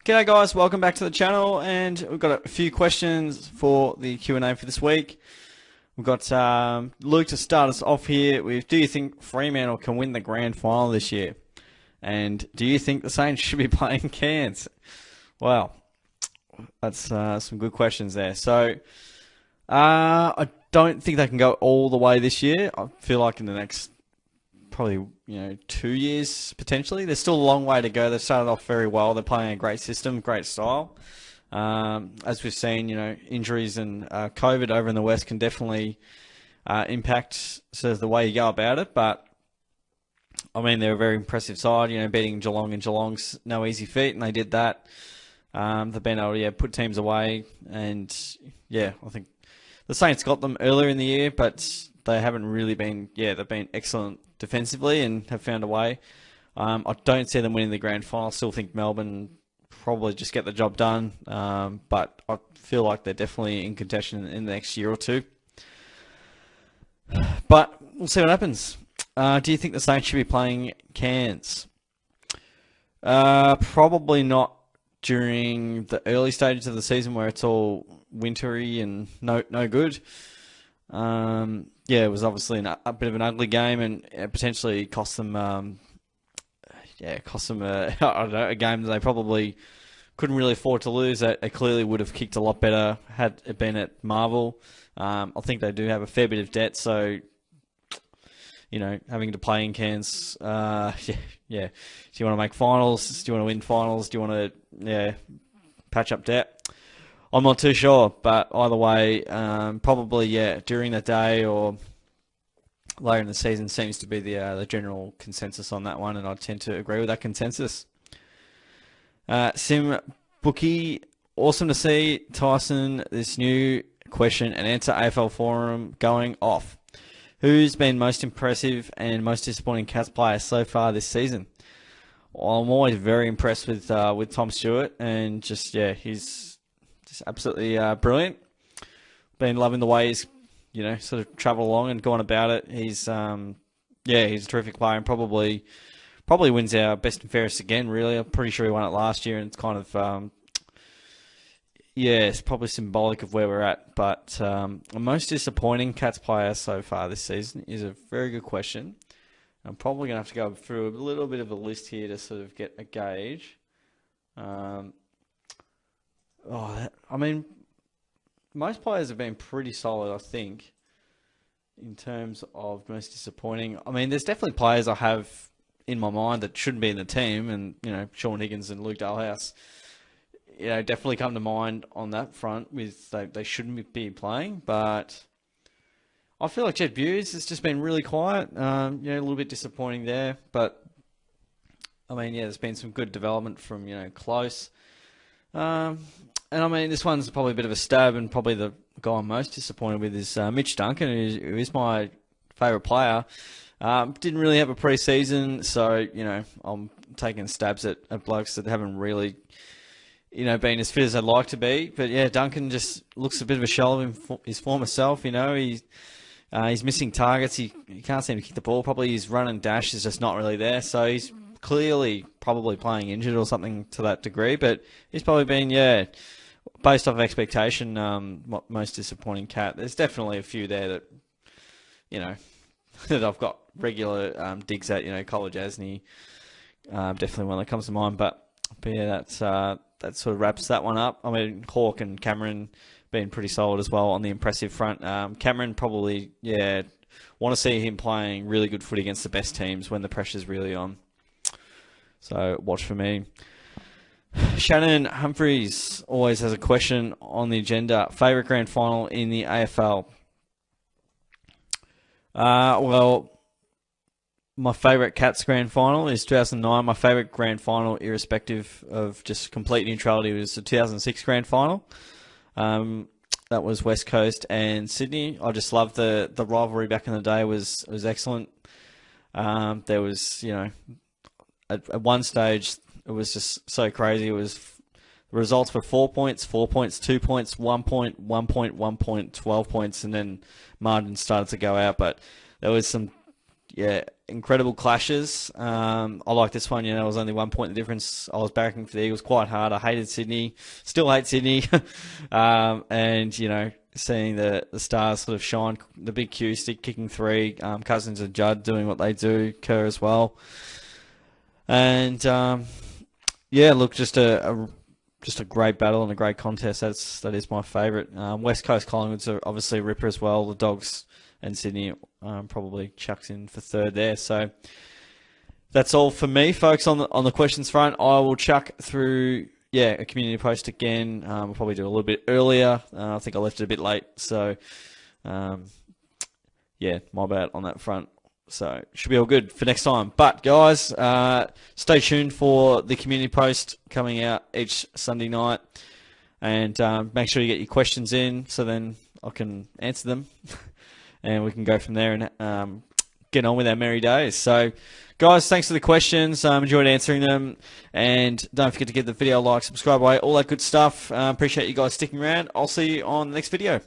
G'day guys, welcome back to the channel, and we've got a few questions for the Q&A for this week. We've got Luke to start us off here with, do you think Fremantle can win the grand final this year? And do you think the Saints should be playing Cairns? Well, that's some good questions there. So, I don't think they can go all the way this year. I feel like in the next probably 2 years potentially. There's still a long way to go. They've started off very well. They're playing a great system, great style. As we've seen, injuries and COVID over in the West can definitely impact sort of the way you go about it. But I mean, they're a very impressive side. Beating Geelong, and Geelong's no easy feat, and they did that. They've been able to put teams away, and I think the Saints got them earlier in the year, but they haven't really been. They've been excellent defensively and have found a way. I don't see them winning the grand final. I still think Melbourne probably just get the job done, but I feel like they're definitely in contention in the next year or two. But we'll see what happens. Do you think the Saints should be playing Cairns? Probably not during the early stages of the season where it's all wintry and no good. It was obviously a bit of an ugly game, and it potentially cost them, I don't know, a game that they probably couldn't really afford to lose. They clearly would have kicked a lot better had it been at Marvel. I think they do have a fair bit of debt, so having to play in Cairns, Do you want to make finals? Do you want to win finals? Do you want to patch up debt? I'm not too sure, but either way, probably during the day or later in the season seems to be the general consensus on that one, and I tend to agree with that consensus. Sim Bookie, awesome to see Tyson, this new question and answer AFL forum going off. Who's been most impressive and most disappointing Cats player so far this season? Well, I'm always very impressed with Tom Stewart, and he's just absolutely brilliant. Been loving the way he's sort of travel along and gone about it. He's he's a terrific player, and probably wins our best and fairest again. Really, I'm pretty sure he won it last year, and it's kind of it's probably symbolic of where we're at. But the most disappointing Cats player so far this season is a very good question. I'm probably going to have to go through a little bit of a list here to sort of get a gauge. Most players have been pretty solid, I think, in terms of most disappointing. I mean, there's definitely players I have in my mind that shouldn't be in the team, and Sean Higgins and Luke Dalhouse, definitely come to mind on that front. With they shouldn't be playing, but I feel like Jed Bewes has just been really quiet. A little bit disappointing there, but I mean, there's been some good development from Close. And I mean, this one's probably a bit of a stab, and probably the guy I'm most disappointed with is Mitch Duncan, who is my favourite player. Didn't really have a pre-season, so, I'm taking stabs at blokes that haven't really, been as fit as I'd like to be. But Duncan just looks a bit of a shell of his former self, he's missing targets, he can't seem to kick the ball. Probably his run and dash is just not really there, so he's clearly probably playing injured or something to that degree, but he's probably been, based off expectation, most disappointing Cat. There's definitely a few there that, that I've got regular digs at, College Asney, definitely one that comes to mind, but that sort of wraps that one up. I mean, Hawke and Cameron been pretty solid as well on the impressive front. Cameron probably, want to see him playing really good footy against the best teams when the pressure's really on. So watch for me. Shannon Humphreys always has a question on the agenda. Favourite grand final in the AFL? Well, my favourite Cats grand final is 2009. My favourite grand final, irrespective of just complete neutrality, was the 2006 grand final. That was West Coast and Sydney. I just loved the rivalry back in the day. Was excellent. There was, at one stage, it was just so crazy. It was the results were 4 points, 4 points, 2 points, 1 point, 1 point, 1 point, 12 points, and then margins started to go out. But there was some yeah, incredible clashes. I like this one. It was only 1 point the difference. I was backing for the Eagles quite hard. I hated Sydney, still hate Sydney, and seeing the Stars sort of shine, the big Q stick kicking three, Cousins and Judd doing what they do, Kerr as well, and yeah, look, just a great battle and a great contest. That is my favourite. West Coast Collingwood's are obviously a ripper as well. The Dogs and Sydney probably chucks in for third there. So that's all for me, folks, on the questions front. I will chuck through a community post again. We'll probably do a little bit earlier. I think I left it a bit late. So my bad on that front. So should be all good for next time. But guys, stay tuned for the community post coming out each Sunday night, and make sure you get your questions in so then I can answer them, and we can go from there and get on with our merry days. So guys, thanks for the questions. Enjoyed answering them, and don't forget to give the video a like, subscribe away, all that good stuff. Appreciate you guys sticking around. I'll see you on the next video.